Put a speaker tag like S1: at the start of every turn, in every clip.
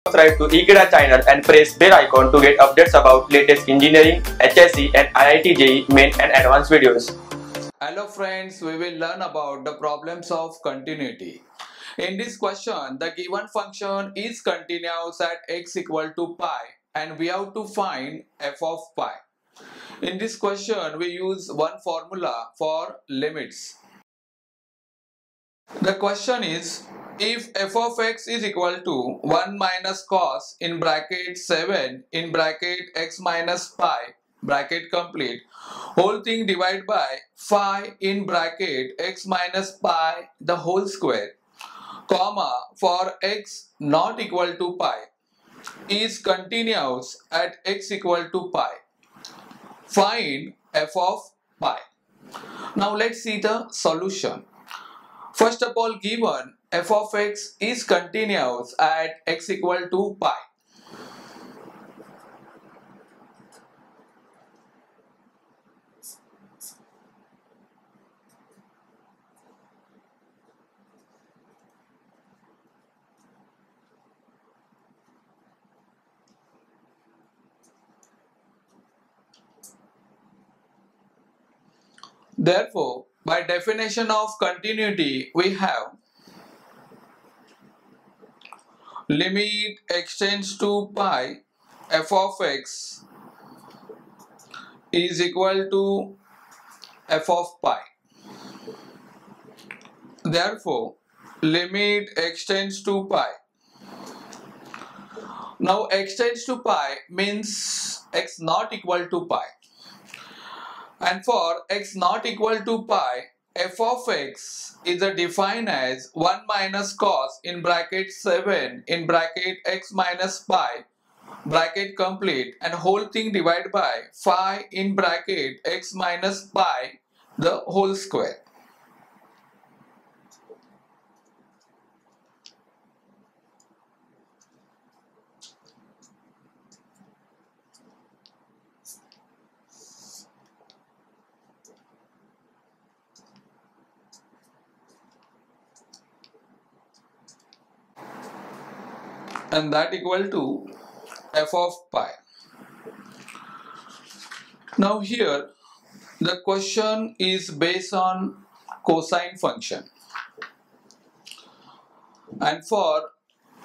S1: Subscribe to Ekeeda channel and press bell icon to get updates about latest engineering, HSC and IIT JEE main and advanced videos.
S2: Hello friends, we will learn about the problems of continuity. In this question, the given function is continuous at x equal to pi and we have to find f of pi. In this question, we use one formula for limits. The question is, if f of x is equal to 1 minus cos in bracket 7 in bracket x minus pi bracket complete whole thing divided by phi in bracket x minus pi the whole square comma for x not equal to pi is continuous at x equal to pi. Find f of pi. Now let's see the solution. First of all, given f of x is continuous at x equal to pi. Therefore, by definition of continuity, we have limit x tends to pi f of x is equal to f of pi. Therefore, limit x tends to pi. Now x tends to pi means x not equal to pi. And for x not equal to pi, f of x is defined as 1 minus cos in bracket 7 in bracket x minus pi bracket complete and whole thing divided by phi in bracket x minus pi the whole square. And that equal to f of pi. Now here the question is based on cosine function, and for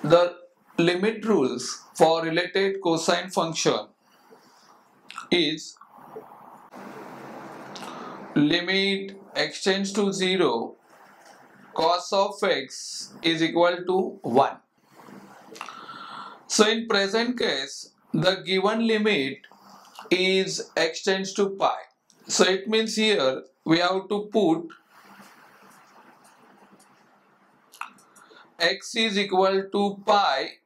S2: the limit rules for related cosine function is limit x tends to 0 cos of x is equal to 1. So in present case, the given limit is x tends to pi. So it means here we have to put x is equal to pi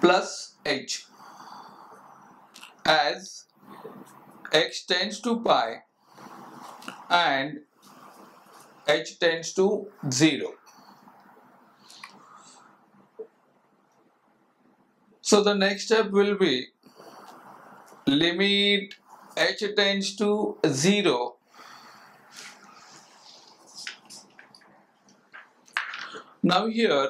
S2: plus h as x tends to pi and h tends to 0. So the next step will be limit h tends to 0 now here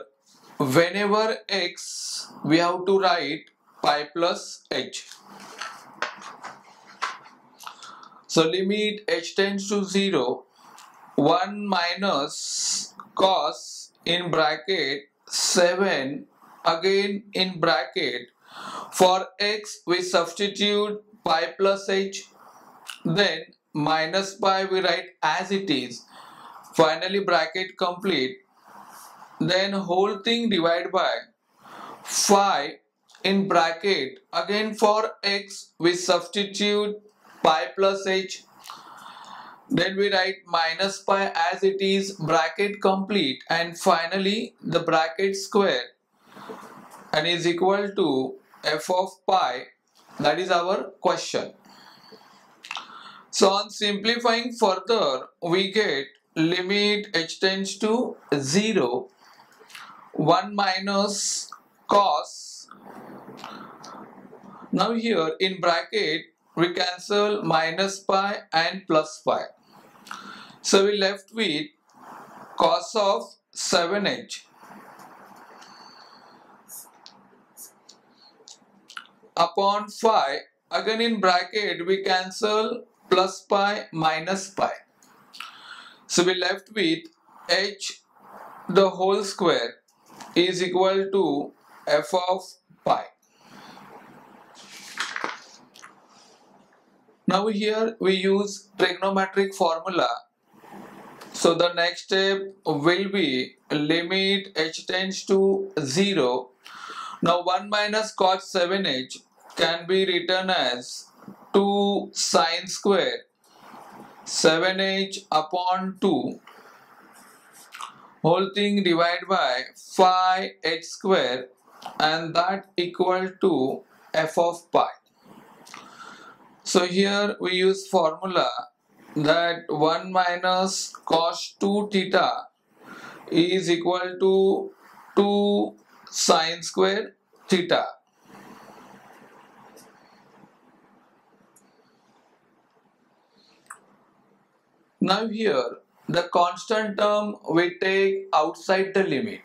S2: whenever x we have to write pi plus h. So limit h tends to 0 1 minus cos in bracket 7 again in bracket for x we substitute pi plus h, then minus pi we write as it is, finally bracket complete, then whole thing divided by phi in bracket again for x we substitute pi plus h, then we write minus pi as it is, bracket complete, and finally the bracket square and is equal to f of pi. That is our question. So on simplifying further, we get limit h tends to 0 1 minus cos. Now here in bracket we cancel minus pi and plus pi. So we left with cos of 7h upon phi. Again in bracket we cancel plus pi minus pi. So we left with h the whole square is equal to f of pi. Now here we use trigonometric formula. So the next step will be limit h tends to 0. Now 1 minus cos 7h can be written as 2 sine square 7h upon 2 whole thing divided by phi h square, and that equal to f of pi. So here we use formula that 1 minus cos 2 theta is equal to 2 sine square theta. Now here the constant term we take outside the limit.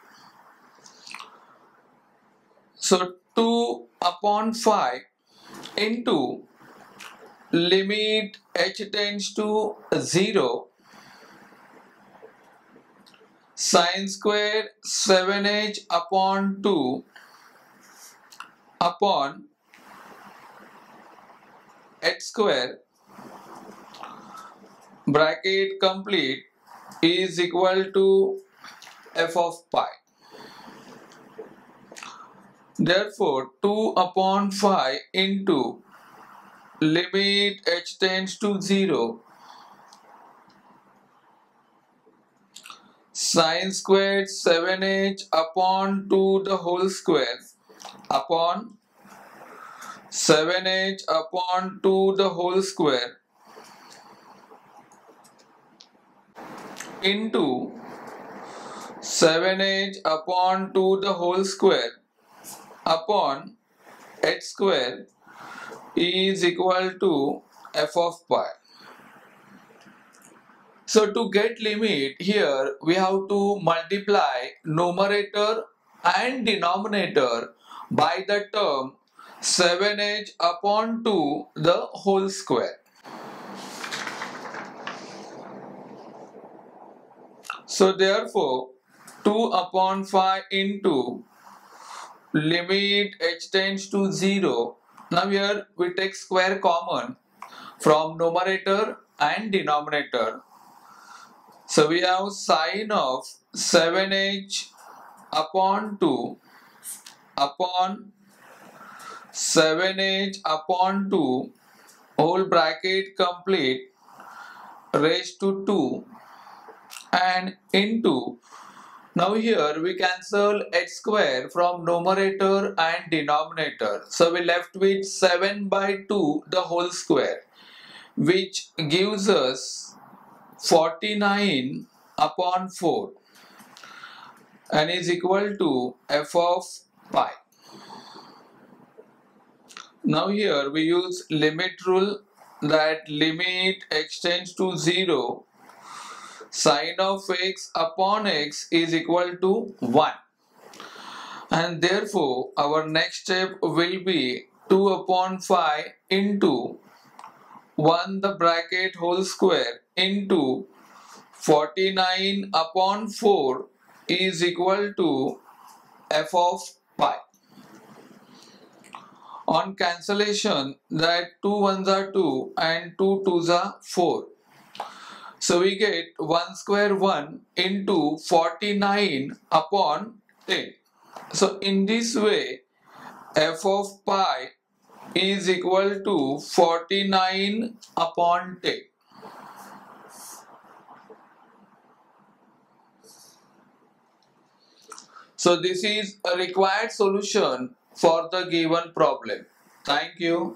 S2: So 2 upon phi into limit h tends to 0 sine square 7h upon 2 upon h square bracket complete is equal to f of pi. Therefore 2 upon phi into limit h tends to 0 sine squared 7h upon 2 the whole square upon 7h upon 2 the whole square into 7h upon 2 the whole square upon h square is equal to f of pi. So to get limit, here we have to multiply numerator and denominator by the term 7h upon 2 the whole square. So therefore 2 upon phi into limit h tends to 0. Now here we take square common from numerator and denominator. So we have sine of 7h upon 2 upon 7h upon 2 whole bracket complete raised to 2 and into. Now here we cancel h square from numerator and denominator. So we left with 7 by 2 the whole square, which gives us 49 upon 4 and is equal to f of pi. Now here we use limit rule that limit h tends to 0 sine of x upon x is equal to 1, and therefore our next step will be 2 upon phi into 1 the bracket whole square into 49 upon 4 is equal to f of pi. On cancellation, that 2 ones are 2 and 2 twos are 4. So we get 1 square 1 into 49 upon 10. So in this way, f of pi is equal to 49 upon 10. So this is a required solution for the given problem. Thank you.